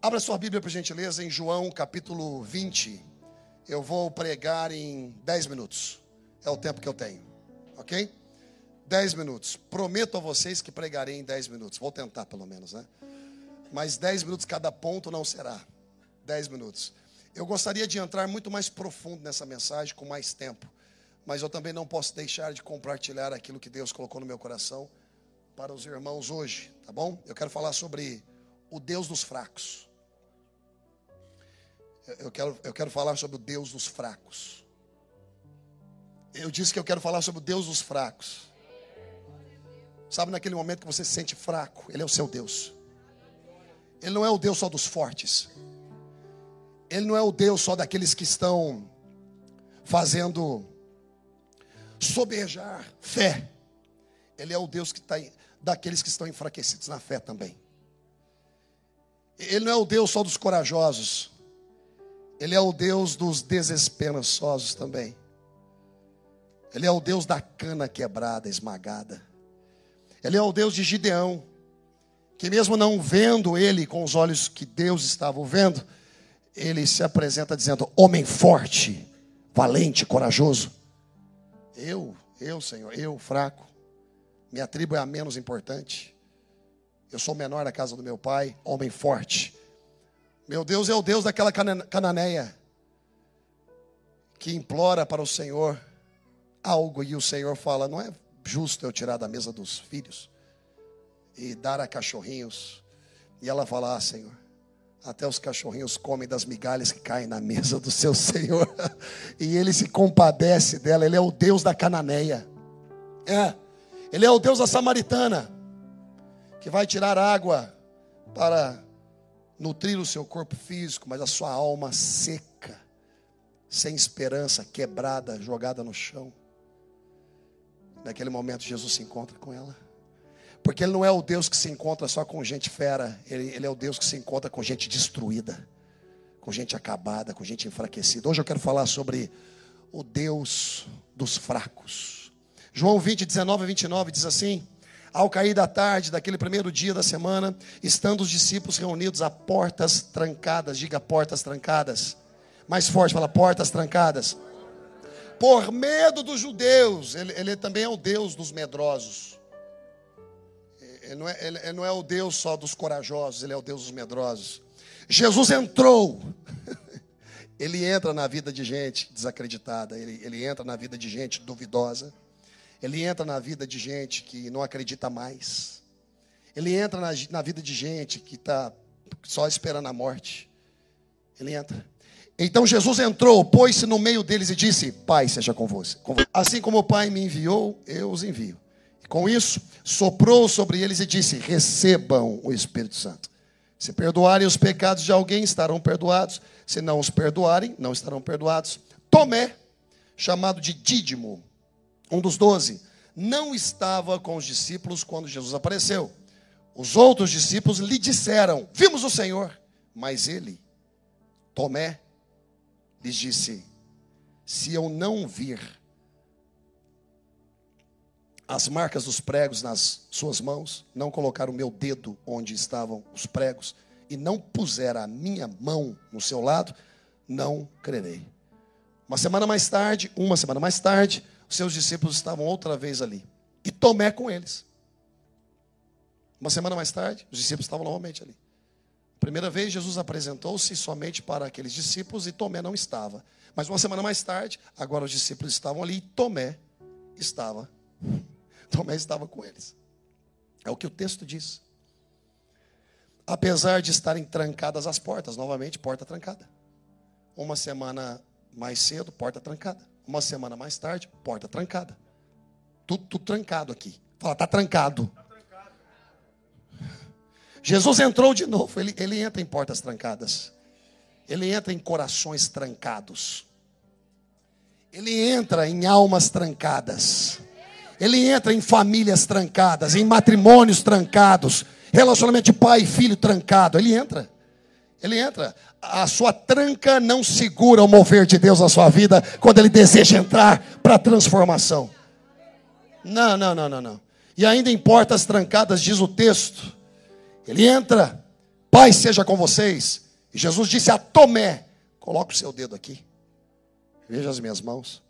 Abra sua Bíblia, por gentileza, em João capítulo 20. Eu vou pregar em 10 minutos. É o tempo que eu tenho, ok? 10 minutos. Prometo a vocês que pregarei em 10 minutos. Vou tentar pelo menos, né? Mas 10 minutos cada ponto não será. 10 minutos. Eu gostaria de entrar muito mais profundo nessa mensagem, com mais tempo. Mas eu também não posso deixar de compartilhar aquilo que Deus colocou no meu coração para os irmãos hoje, tá bom? Eu quero falar sobre o Deus dos fracos. Eu quero falar sobre o Deus dos fracos. Eu disse que eu quero falar sobre o Deus dos fracos. Sabe, naquele momento que você se sente fraco, Ele é o seu Deus. Ele não é o Deus só dos fortes. Ele não é o Deus só daqueles que estão fazendo sobejar fé. Ele é o Deus que está daqueles que estão enfraquecidos na fé também. Ele não é o Deus só dos corajosos. Ele é o Deus dos desesperançosos também. Ele é o Deus da cana quebrada, esmagada. Ele é o Deus de Gideão, que mesmo não vendo ele com os olhos que Deus estava vendo, ele se apresenta dizendo: homem forte, valente, corajoso. Senhor, eu fraco, minha tribo é a menos importante. Eu sou o menor da casa do meu pai, homem forte. Meu Deus é o Deus daquela cananeia que implora para o Senhor algo e o Senhor fala: não é justo eu tirar da mesa dos filhos e dar a cachorrinhos. E ela fala: ah, Senhor, até os cachorrinhos comem das migalhas que caem na mesa do seu Senhor. E Ele se compadece dela. Ele é o Deus da cananeia. Ele é o Deus da samaritana, que vai tirar água para nutrir o seu corpo físico, mas a sua alma seca, sem esperança, quebrada, jogada no chão. Naquele momento Jesus se encontra com ela. Porque Ele não é o Deus que se encontra só com gente fera. Ele é o Deus que se encontra com gente destruída, com gente acabada, com gente enfraquecida. Hoje eu quero falar sobre o Deus dos fracos. João 20, 19 a 29 diz assim: ao cair da tarde daquele primeiro dia da semana, estando os discípulos reunidos a portas trancadas. Diga portas trancadas. Mais forte, fala portas trancadas. Por medo dos judeus. Ele também é o Deus dos medrosos. Ele não é o Deus só dos corajosos, Ele é o Deus dos medrosos. Jesus entrou. Ele entra na vida de gente desacreditada. Ele entra na vida de gente duvidosa. Ele entra na vida de gente que não acredita mais. Ele entra na vida de gente que está só esperando a morte. Ele entra. Então Jesus entrou, pôs-se no meio deles e disse: Pai seja convosco. Assim como o Pai me enviou, eu os envio. E com isso, soprou sobre eles e disse: recebam o Espírito Santo. Se perdoarem os pecados de alguém, estarão perdoados. Se não os perdoarem, não estarão perdoados. Tomé, chamado de Dídimo, um dos 12, não estava com os discípulos quando Jesus apareceu. Os outros discípulos lhe disseram: vimos o Senhor. Mas ele, Tomé, lhes disse: se eu não vir as marcas dos pregos nas suas mãos, não colocar o meu dedo onde estavam os pregos, e não puser a minha mão no seu lado, não crerei. Uma semana mais tarde, os seus discípulos estavam outra vez ali, e Tomé com eles. Uma semana mais tarde, os discípulos estavam novamente ali. Primeira vez, Jesus apresentou-se somente para aqueles discípulos e Tomé não estava. Mas uma semana mais tarde, agora os discípulos estavam ali e Tomé estava com eles. É o que o texto diz. Apesar de estarem trancadas as portas, novamente, porta trancada. Uma semana mais cedo, porta trancada. Uma semana mais tarde, porta trancada. Tudo trancado aqui. Fala, está trancado. Jesus entrou de novo. Ele entra em portas trancadas. Ele entra em corações trancados. Ele entra em almas trancadas. Ele entra em famílias trancadas, em matrimônios trancados, relacionamento de pai e filho trancado. Ele entra. A sua tranca não segura o mover de Deus na sua vida quando Ele deseja entrar para a transformação. Não. E ainda em portas trancadas, diz o texto, Ele entra Paz seja com vocês. E Jesus disse a Tomé: coloque o seu dedo aqui. Veja as minhas mãos.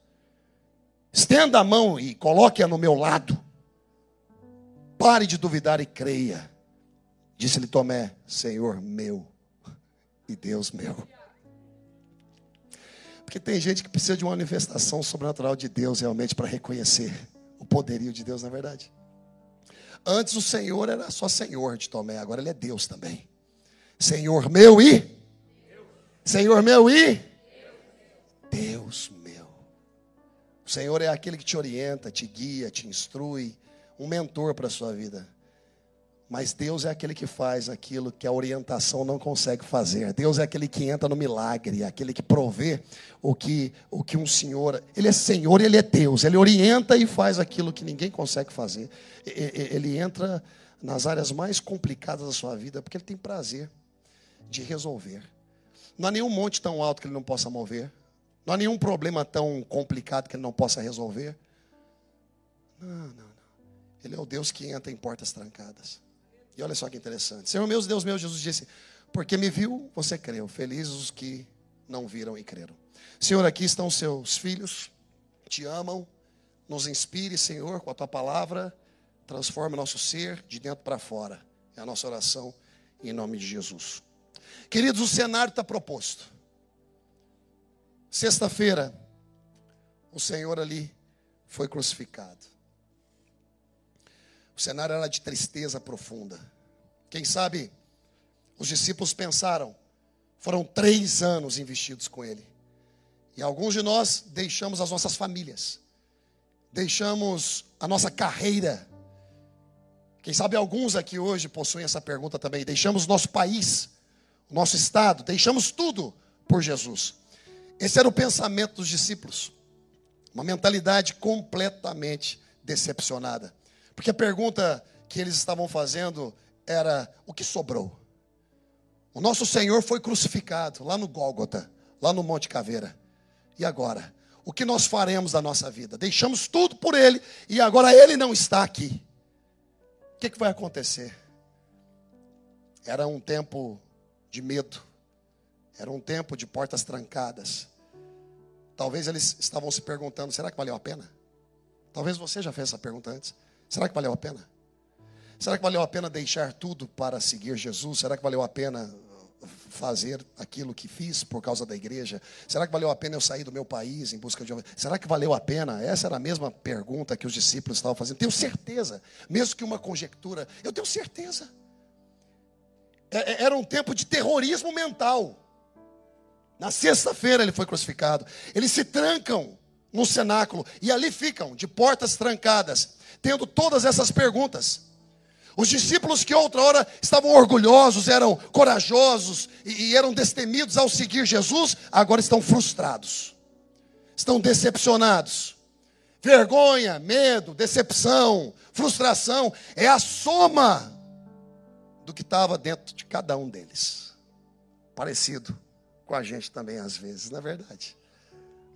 Estenda a mão e coloque-a no meu lado. Pare de duvidar e creia. Disse-lhe Tomé: Senhor meu e Deus meu. Porque tem gente que precisa de uma manifestação sobrenatural de Deus realmente para reconhecer o poderio de Deus, na verdade. Antes o Senhor era só Senhor de Tomé, agora ele é Deus também. Senhor meu e Senhor meu e Deus meu. O Senhor é aquele que te orienta, te guia, te instrui, um mentor para a sua vida. Mas Deus é aquele que faz aquilo que a orientação não consegue fazer. Deus é aquele que entra no milagre, aquele que provê o que um Senhor... Ele é Senhor e Ele é Deus. Ele orienta e faz aquilo que ninguém consegue fazer. Ele entra nas áreas mais complicadas da sua vida, porque Ele tem prazer de resolver. Não há nenhum monte tão alto que Ele não possa mover. Não há nenhum problema tão complicado que Ele não possa resolver. Não. Ele é o Deus que entra em portas trancadas. E olha só que interessante. Senhor meu, Deus meu, Jesus disse: porque me viu, você creu. Felizes os que não viram e creram. Senhor, aqui estão seus filhos, te amam. Nos inspire, Senhor, com a tua palavra. Transforme o nosso ser de dentro para fora. É a nossa oração em nome de Jesus. Queridos, o cenário está proposto. Sexta-feira, o Senhor ali foi crucificado. O cenário era de tristeza profunda. Quem sabe os discípulos pensaram, foram 3 anos investidos com Ele. E alguns de nós deixamos as nossas famílias, deixamos a nossa carreira. Quem sabe alguns aqui hoje possuem essa pergunta também. Deixamos nosso país, o nosso estado, deixamos tudo por Jesus. Esse era o pensamento dos discípulos. Uma mentalidade completamente decepcionada. Porque a pergunta que eles estavam fazendo era: o que sobrou? O nosso Senhor foi crucificado lá no Gólgota, lá no Monte Caveira. E agora? O que nós faremos da nossa vida? Deixamos tudo por Ele e agora Ele não está aqui. O que vai acontecer? Era um tempo de medo. Era um tempo de portas trancadas. Talvez eles estavam se perguntando: será que valeu a pena? Talvez você já fez essa pergunta antes. Será que valeu a pena? Será que valeu a pena deixar tudo para seguir Jesus? Será que valeu a pena fazer aquilo que fiz por causa da igreja? Será que valeu a pena eu sair do meu país em busca de... Será que valeu a pena? Essa era a mesma pergunta que os discípulos estavam fazendo. Tenho certeza, mesmo que uma conjectura, eu tenho certeza. Era um tempo de terrorismo mental. Na sexta-feira ele foi crucificado. Eles se trancam no cenáculo e ali ficam, de portas trancadas, tendo todas essas perguntas. Os discípulos que outra hora estavam orgulhosos, eram corajosos e eram destemidos ao seguir Jesus, agora estão frustrados, estão decepcionados. Vergonha, medo, decepção, frustração é a soma do que estava dentro de cada um deles. Parecido com a gente também às vezes, não é verdade?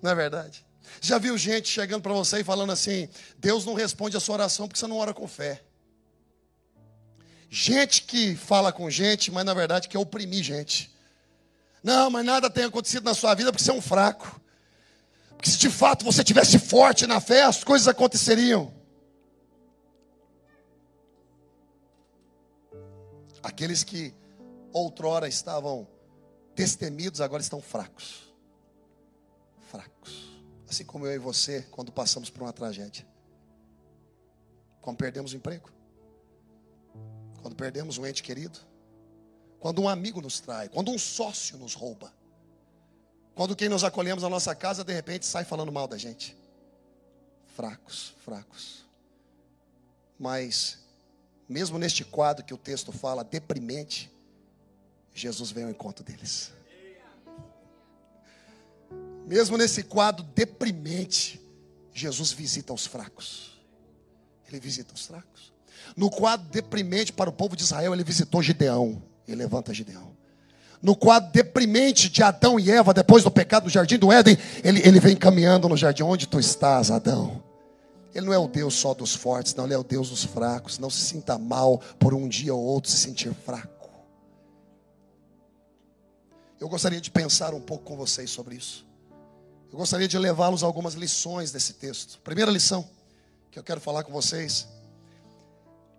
Não é verdade? Já viu gente chegando para você e falando assim: Deus não responde a sua oração porque você não ora com fé. Gente que fala com gente, mas na verdade quer oprimir gente. Não, mas nada tem acontecido na sua vida porque você é um fraco. Porque se de fato você tivesse forte na fé, as coisas aconteceriam. Aqueles que outrora estavam destemidos, agora estão fracos. Fracos. Assim como eu e você, quando passamos por uma tragédia. Quando perdemos o emprego. Quando perdemos um ente querido. Quando um amigo nos trai. Quando um sócio nos rouba. Quando quem nos acolhemos na nossa casa, de repente, sai falando mal da gente. Fracos, fracos. Mas, mesmo neste quadro que o texto fala, deprimente, Jesus veio ao encontro deles. Mesmo nesse quadro deprimente, Jesus visita os fracos. Ele visita os fracos. No quadro deprimente para o povo de Israel, ele visitou Gideão. Ele levanta Gideão. No quadro deprimente de Adão e Eva, depois do pecado no jardim do Éden, ele vem caminhando no jardim. Onde tu estás, Adão? Ele não é o Deus só dos fortes, não. Ele é o Deus dos fracos. Não se sinta mal por um dia ou outro se sentir fraco. Eu gostaria de pensar um pouco com vocês sobre isso. Eu gostaria de levá-los a algumas lições desse texto. Primeira lição que eu quero falar com vocês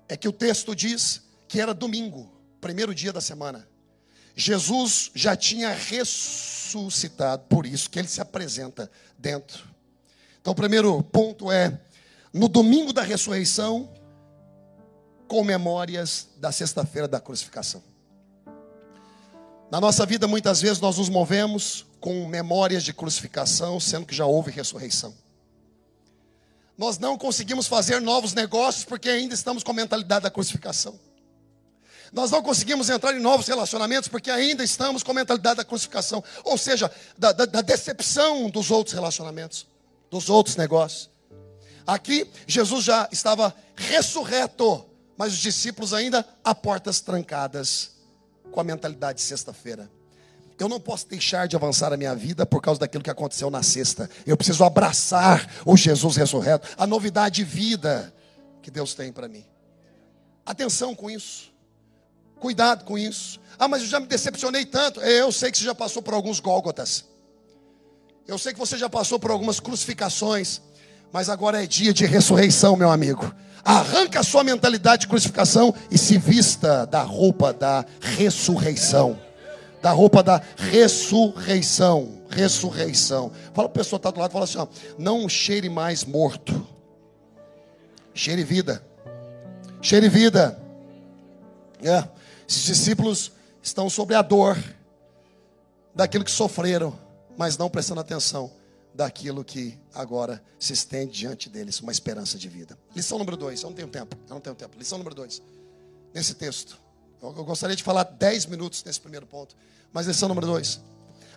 é que o texto diz que era domingo, primeiro dia da semana. Jesus já tinha ressuscitado, por isso que ele se apresenta dentro. Então o primeiro ponto é, no domingo da ressurreição, com memórias da sexta-feira da crucificação. Na nossa vida, muitas vezes, nós nos movemos com memórias de crucificação, sendo que já houve ressurreição. Nós não conseguimos fazer novos negócios, porque ainda estamos com a mentalidade da crucificação. Nós não conseguimos entrar em novos relacionamentos, porque ainda estamos com a mentalidade da crucificação. Ou seja, da decepção dos outros relacionamentos, dos outros negócios. Aqui, Jesus já estava ressurreto, mas os discípulos ainda a portas trancadas, com a mentalidade de sexta-feira. Eu não posso deixar de avançar a minha vida por causa daquilo que aconteceu na sexta. Eu preciso abraçar o Jesus ressurreto, a novidade de vida que Deus tem para mim. Atenção com isso. Cuidado com isso. Ah, mas eu já me decepcionei tanto. Eu sei que você já passou por alguns Gólgotas. Eu sei que você já passou por algumas crucificações. Mas agora é dia de ressurreição, meu amigo. Arranca a sua mentalidade de crucificação e se vista da roupa da ressurreição. Da roupa da ressurreição. Ressurreição. Fala para a pessoa que está do lado, fala assim, ó, não cheire mais morto. Cheire vida. Cheire vida. Esses discípulos estão sobre a dor daquilo que sofreram, mas não prestando atenção daquilo que agora se estende diante deles, uma esperança de vida. Lição número 2, eu não tenho tempo. Lição número 2, nesse texto. Eu gostaria de falar 10 minutos nesse primeiro ponto, mas lição número 2.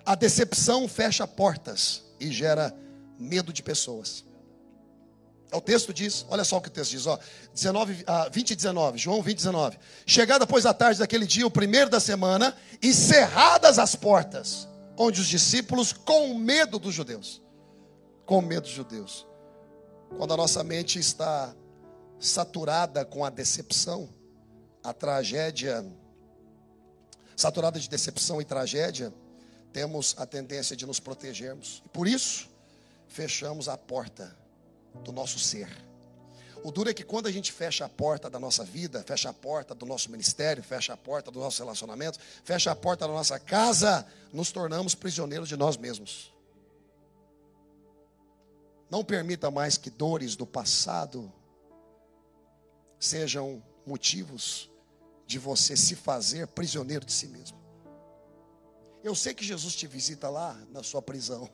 A decepção fecha portas e gera medo de pessoas. O texto diz, olha só o que o texto diz, ó, 20 e 19, João 20 e 19. Chegada, pois, a tarde daquele dia, o primeiro da semana, e cerradas as portas, onde os discípulos, com medo dos judeus, quando a nossa mente está saturada com a decepção, a tragédia, saturada de decepção e tragédia, temos a tendência de nos protegermos. E por isso, fechamos a porta do nosso ser. O duro é que quando a gente fecha a porta da nossa vida, fecha a porta do nosso ministério, fecha a porta do nosso relacionamento, fecha a porta da nossa casa, nos tornamos prisioneiros de nós mesmos. Não permita mais que dores do passado sejam motivos de você se fazer prisioneiro de si mesmo. Eu sei que Jesus te visita lá na sua prisão,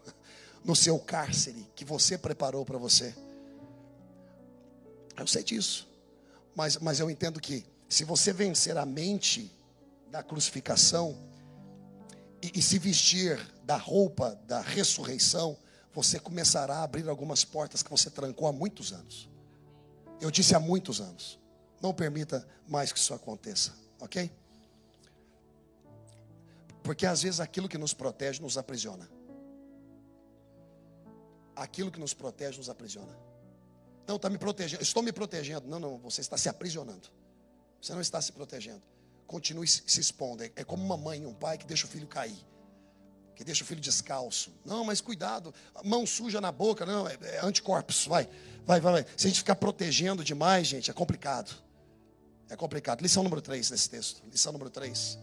no seu cárcere que você preparou para você. Eu sei disso, mas eu entendo que se você vencer a mente da crucificação e se vestir da roupa da ressurreição, você começará a abrir algumas portas que você trancou há muitos anos. Eu disse há muitos anos. Não permita mais que isso aconteça, ok? Porque às vezes aquilo que nos protege nos aprisiona. Aquilo que nos protege nos aprisiona. Não, está me protegendo, estou me protegendo. Não, você está se aprisionando. Você não está se protegendo. Continue se expondo. É como uma mãe e um pai que deixa o filho cair, que deixa o filho descalço. Não, mas cuidado, mão suja na boca. Não, é anticorpos, vai. Se a gente ficar protegendo demais, gente, é complicado. É complicado. Lição número 3 nesse texto. Lição número 3.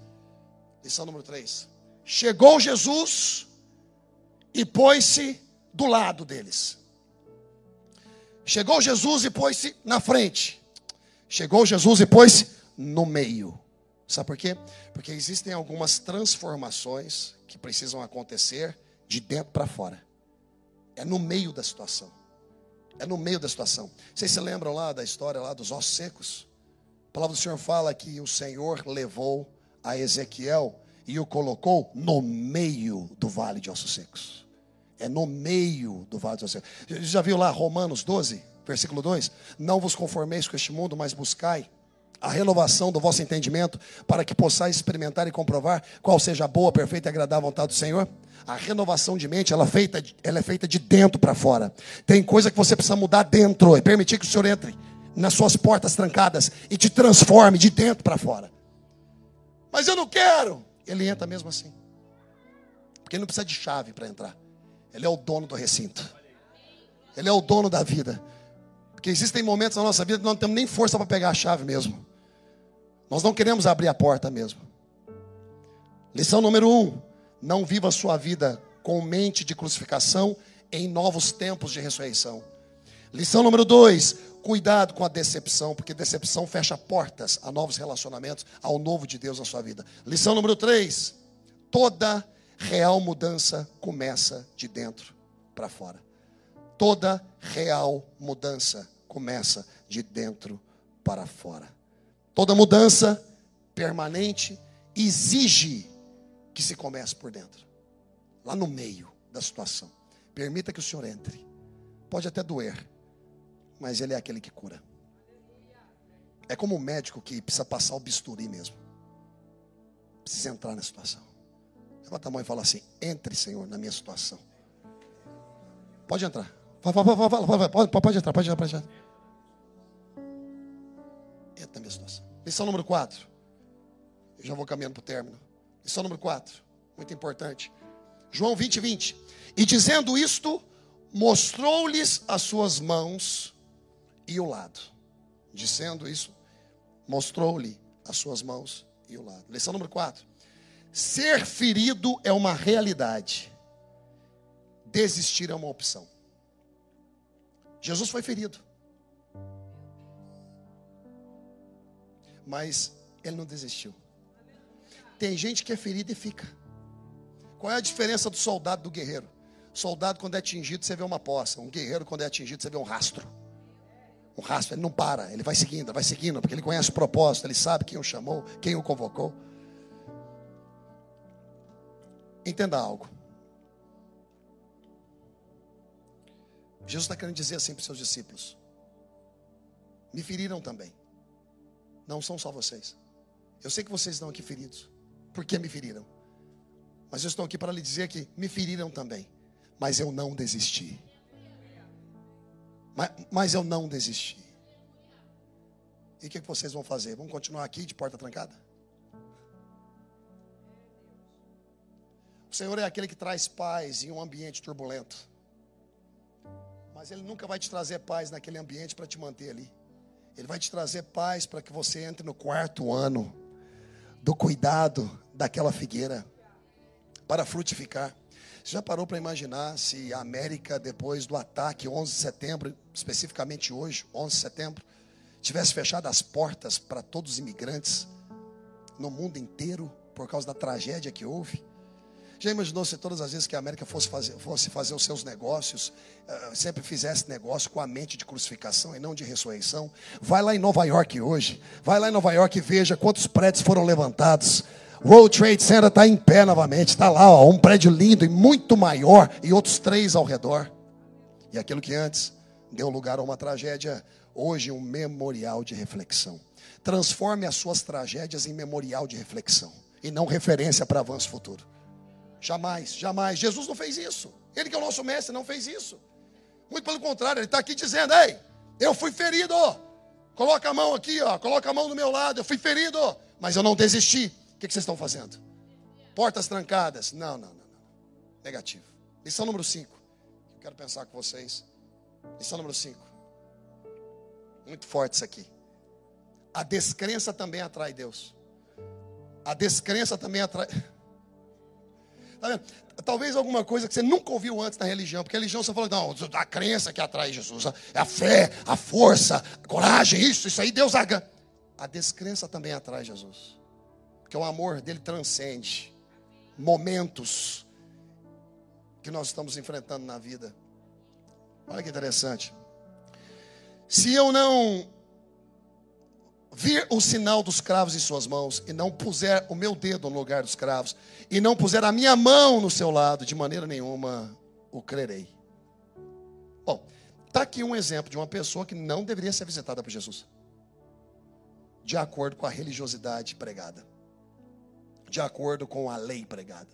Chegou Jesus e pôs-se do lado deles. Chegou Jesus e pôs-se na frente. Chegou Jesus e pôs-se no meio. Sabe por quê? Porque existem algumas transformações que precisam acontecer de dentro para fora. É no meio da situação. Vocês se lembram lá da história lá dos ossos secos? A palavra do Senhor fala que o Senhor levou a Ezequiel e o colocou no meio do vale de ossos secos. É no meio do vale de ossos secos. Já viu lá Romanos 12, versículo 2? Não vos conformeis com este mundo, mas buscai a renovação do vosso entendimento, para que possais experimentar e comprovar qual seja a boa, perfeita e agradável vontade do Senhor. A renovação de mente, ela é feita de dentro para fora. Tem coisa que você precisa mudar dentro, e permitir que o Senhor entre nas suas portas trancadas e te transforme de dentro para fora. Mas eu não quero. Ele entra mesmo assim. Porque ele não precisa de chave para entrar. Ele é o dono do recinto. Ele é o dono da vida. Porque existem momentos na nossa vida que nós não temos nem força para pegar a chave mesmo. Nós não queremos abrir a porta mesmo. Lição número 1. Não viva a sua vida com mente de crucificação em novos tempos de ressurreição. Lição número 2. Cuidado com a decepção, porque decepção fecha portas a novos relacionamentos, ao novo de Deus na sua vida. Lição número 3. Toda real mudança começa de dentro para fora. Toda real mudança começa de dentro para fora. Toda mudança permanente exige que se comece por dentro. Lá no meio da situação. Permita que o Senhor entre. Pode até doer, mas Ele é aquele que cura. É como um médico que precisa passar o bisturi mesmo. Precisa entrar na situação. Levanta a mão e fala assim: entre, Senhor, na minha situação. Pode entrar. Pode entrar. Entra na minha situação. Lição número 4. Eu já vou caminhando para o término. Lição número 4. Muito importante. João 20:20. E dizendo isto, mostrou-lhes as suas mãos e o lado. Dizendo isso, mostrou-lhe as suas mãos e o lado. Lição número 4. Ser ferido é uma realidade. Desistir é uma opção. Jesus foi ferido. Mas Ele não desistiu. Tem gente que é ferido e fica. Qual é a diferença do soldado do guerreiro? O soldado, quando é atingido, você vê uma poça. Um guerreiro, quando é atingido, você vê um rastro. Um rastro, ele não para, ele vai seguindo, porque ele conhece o propósito, ele sabe quem o chamou, quem o convocou. Entenda algo. Jesus está querendo dizer assim para os seus discípulos: me feriram também. Não são só vocês. Eu sei que vocês estão aqui feridos. Por que me feriram? Mas eu estou aqui para lhe dizer que me feriram também. Mas eu não desisti. Mas eu não desisti. E o que vocês vão fazer? Vão continuar aqui de porta trancada? O Senhor é aquele que traz paz em um ambiente turbulento. Mas Ele nunca vai te trazer paz naquele ambiente para te manter ali. Ele vai te trazer paz para que você entre no 4º ano do cuidado daquela figueira para frutificar. Você já parou para imaginar se a América, depois do ataque 11 de setembro, especificamente hoje, 11 de setembro, tivesse fechado as portas para todos os imigrantes no mundo inteiro por causa da tragédia que houve? Já imaginou se todas as vezes que a América fosse fazer os seus negócios, sempre fizesse negócio com a mente de crucificação e não de ressurreição? Vai lá em Nova York hoje. Vai lá em Nova York e veja quantos prédios foram levantados. World Trade Center está em pé novamente. Está lá, ó, um prédio lindo e muito maior. E outros 3 ao redor. E aquilo que antes deu lugar a uma tragédia, hoje um memorial de reflexão. Transforme as suas tragédias em memorial de reflexão. E não referência para avanço futuro. Jamais, jamais. Jesus não fez isso. Ele que é o nosso mestre não fez isso. Muito pelo contrário, Ele está aqui dizendo: ei, eu fui ferido. Coloca a mão aqui, ó. Coloca a mão do meu lado. Eu fui ferido, mas eu não desisti. O que vocês estão fazendo? Portas trancadas? Não. Negativo. Lição número 5. Eu quero pensar com vocês. Lição número 5. Muito forte isso aqui. A descrença também atrai Deus. A descrença também atrai... Tá vendo? Talvez alguma coisa que você nunca ouviu antes na religião. Porque a religião você fala: não, a crença que atrai Jesus. É a fé, a força, a coragem, isso aí Deus aga. A descrença também atrai Jesus. Porque o amor dele transcende momentos que nós estamos enfrentando na vida. Olha que interessante. Se eu não vir o sinal dos cravos em suas mãos, e não puser o meu dedo no lugar dos cravos, e não puser a minha mão no seu lado, de maneira nenhuma o crerei. Bom, está aqui um exemplo de uma pessoa que não deveria ser visitada por Jesus, de acordo com a religiosidade pregada, de acordo com a lei pregada.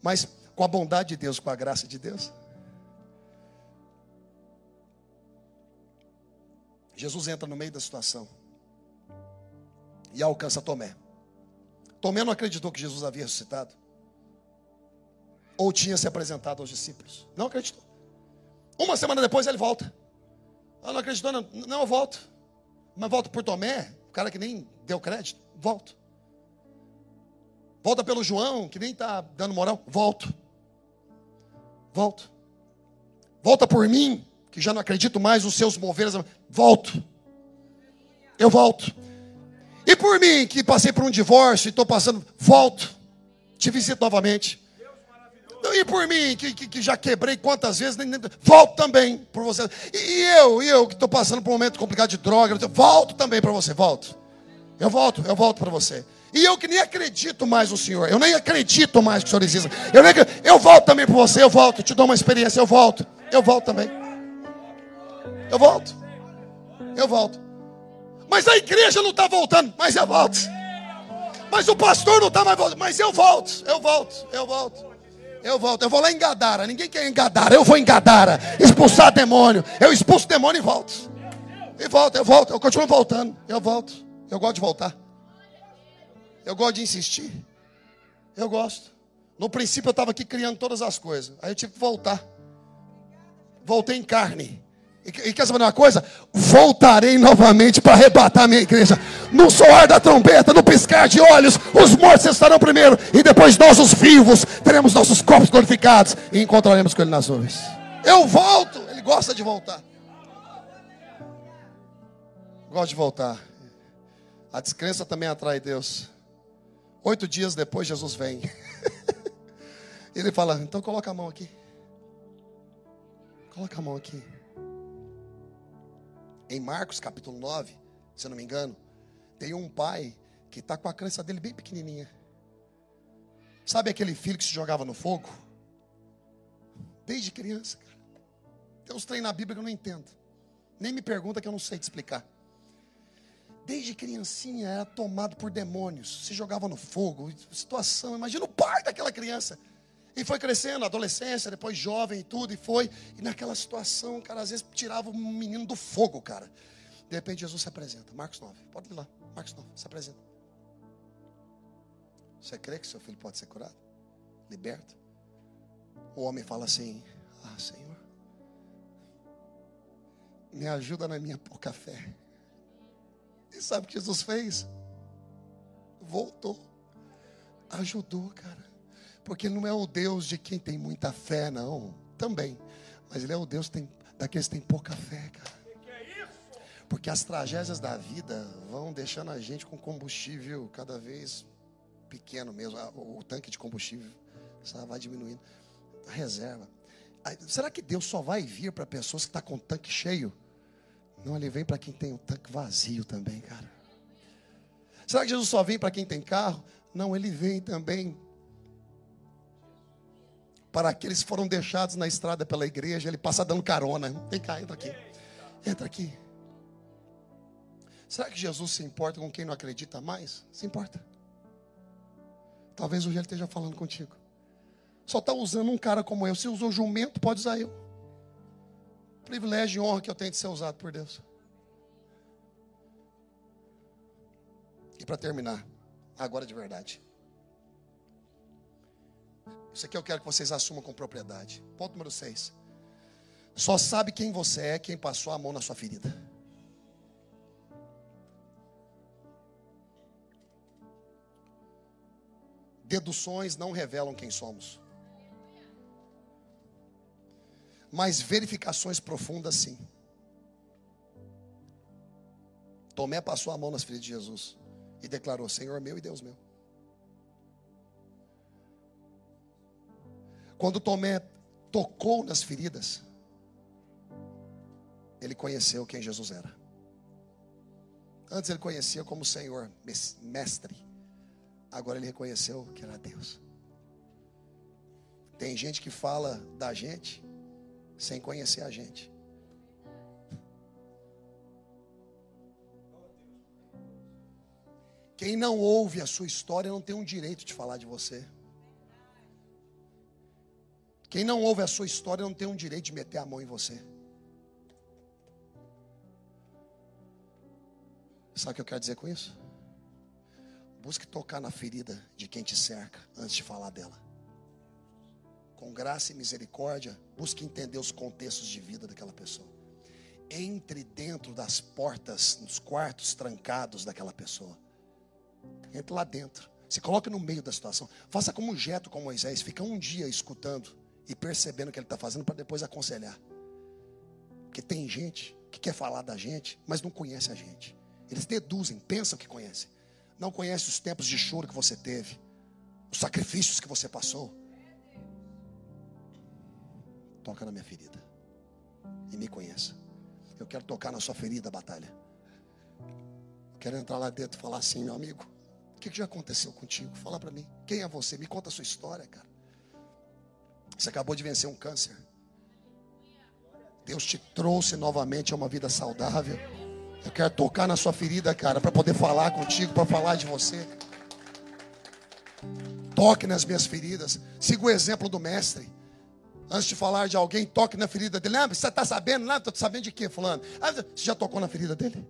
Mas com a bondade de Deus, com a graça de Deus, Jesus entra no meio da situação e alcança Tomé. Tomé não acreditou que Jesus havia ressuscitado. ou tinha se apresentado aos discípulos. Não acreditou. Uma semana depois ele volta. Ah, não acreditou, não. Não, eu volto. Mas volto por Tomé, o cara que nem deu crédito. Volto. Volta pelo João, que nem está dando moral. Volto. Volto. Volta por mim, que já não acredito mais nos seus moveres. Volto. Eu volto. E por mim, que passei por um divórcio e estou passando, volto. Te visito novamente. E por mim, que já quebrei quantas vezes, volto também por você. E eu que estou passando por um momento complicado de droga, volto também para você, volto. Eu volto para você. E eu que nem acredito mais no Senhor, eu nem acredito mais que o Senhor existe. Eu volto também para você, eu volto, te dou uma experiência, eu volto também. Eu volto. Mas a igreja não está voltando, mas eu volto. Mas o pastor não está mais voltando, mas eu volto. Eu vou lá em Gadara. Ninguém quer em Gadara. Eu vou em Gadara expulsar demônio. Eu expulso demônio e volto. Eu continuo voltando. Eu volto. Eu gosto de voltar. Eu gosto de insistir. Eu gosto. No princípio eu estava aqui criando todas as coisas. Aí eu tive que voltar. Voltei em carne. E quer saber uma coisa? Voltarei novamente para arrebatar a minha igreja. No soar da trombeta, no piscar de olhos, os mortos estarão primeiro. E depois nós, os vivos, teremos nossos corpos glorificados. E encontraremos com Ele nas nuvens. Eu volto. Ele gosta de voltar. Gosta de voltar. A descrença também atrai Deus. 8 dias depois, Jesus vem. Ele fala, então coloca a mão aqui. Coloca a mão aqui. Em Marcos capítulo 9, se eu não me engano, tem um pai que está com a criança dele bem pequenininha. Sabe aquele filho que se jogava no fogo? Desde criança, cara. Tem uns trem na Bíblia que eu não entendo. Nem me pergunta que eu não sei te explicar. Desde criancinha era tomado por demônios. Se jogava no fogo. Situação, imagina o pai daquela criança. E foi crescendo, adolescência, depois jovem e tudo, e foi. E naquela situação, cara, às vezes tirava um menino do fogo, cara. De repente Jesus se apresenta. Marcos 9, pode ir lá. Marcos 9, se apresenta. Você crê que seu filho pode ser curado? Liberto? O homem fala assim, Senhor, me ajuda na minha pouca fé. E sabe o que Jesus fez? Voltou. Ajudou, cara. Porque Ele não é o Deus de quem tem muita fé, não. Também. Mas Ele é o Deus daqueles que tem pouca fé, cara. Porque as tragédias da vida vão deixando a gente com combustível cada vez pequeno mesmo. O tanque de combustível, sabe, vai diminuindo. A reserva. Será que Deus só vai vir para pessoas que estão com o tanque cheio? Não, Ele vem para quem tem o tanque vazio também, cara. Será que Jesus só vem para quem tem carro? Não, Ele vem também para aqueles que foram deixados na estrada pela igreja. Ele passa dando carona. Vem cá, entra aqui. Entra aqui. Será que Jesus se importa com quem não acredita mais? Se importa. Talvez hoje Ele esteja falando contigo. Só está usando um cara como eu. Se usou jumento, pode usar eu. Privilégio e honra que eu tenho de ser usado por Deus. E para terminar, agora de verdade. Isso aqui eu quero que vocês assumam com propriedade. Ponto número 6. Só sabe quem você é quem passou a mão na sua ferida. Deduções não revelam quem somos. Mas verificações profundas sim. Tomé passou a mão nas feridas de Jesus e declarou, Senhor meu e Deus meu. Quando Tomé tocou nas feridas, ele conheceu quem Jesus era. Antes ele conhecia como Senhor, mestre. Agora ele reconheceu que era Deus. Tem gente que fala da gente sem conhecer a gente. Quem não ouve a sua história não tem um direito de falar de você. Quem não ouve a sua história não tem um direito de meter a mão em você. Sabe o que eu quero dizer com isso? Busque tocar na ferida de quem te cerca antes de falar dela. com graça e misericórdia, busque entender os contextos de vida daquela pessoa. Entre dentro das portas, nos quartos trancados daquela pessoa. Entre lá dentro. Se coloque no meio da situação. Faça como um Jetro com Moisés. Fica um dia escutando e percebendo o que ele está fazendo para depois aconselhar. Porque tem gente que quer falar da gente, mas não conhece a gente. Eles deduzem, pensam que conhecem. Não conhece os tempos de choro que você teve, os sacrifícios que você passou. Toca na minha ferida e me conheça. Eu quero tocar na sua ferida, batalha. Eu quero entrar lá dentro e falar assim: meu amigo, o que já aconteceu contigo? Fala para mim. Quem é você? Me conta a sua história, cara. Você acabou de vencer um câncer. Deus te trouxe novamente a uma vida saudável. Eu quero tocar na sua ferida, cara, para poder falar contigo, para falar de você. Toque nas minhas feridas. Siga o exemplo do mestre. Antes de falar de alguém, toque na ferida dele. Ah, você está sabendo? Não, estou sabendo de quê, fulano? Ah, você já tocou na ferida dele?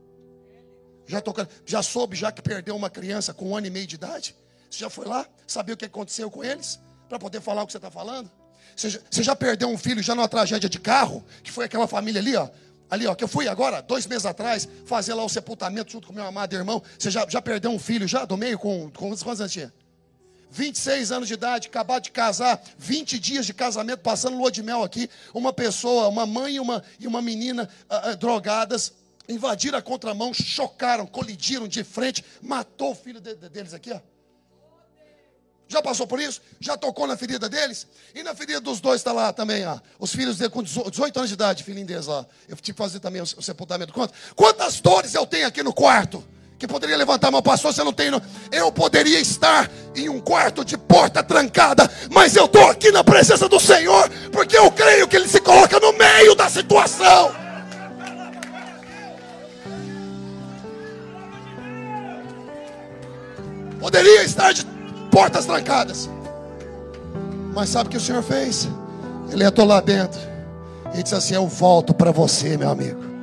Já tocou? Já soube, já que perdeu uma criança com 1 ano e meio de idade? Você já foi lá? Sabia o que aconteceu com eles? Para poder falar o que você está falando? Você já perdeu um filho já numa tragédia de carro? Que foi aquela família ali, ó. Ali, ó, que eu fui agora, 2 meses atrás, fazer lá o sepultamento junto com meu amado irmão. Você já perdeu um filho já do meio com quantos anos tinha? 26 anos de idade, acabado de casar, 20 dias de casamento, passando lua de mel aqui. Uma pessoa, uma mãe e uma menina drogadas, invadiram a contramão, chocaram, colidiram de frente, matou o filho deles aqui, ó. Já passou por isso? Já tocou na ferida deles? E na ferida dos dois está lá também, ó. Os filhos dele com 18 anos de idade, filhinho deles lá. Eu tive que fazer também o sepultamento. Quantas dores eu tenho aqui no quarto? Que poderia levantar a mão, pastor, você não tem. Não. Eu poderia estar em um quarto de porta trancada, mas eu estou aqui na presença do Senhor, porque eu creio que Ele se coloca no meio da situação. Poderia estar de portas trancadas, mas sabe o que o Senhor fez? Ele entrou lá dentro e disse assim: eu volto para você, meu amigo.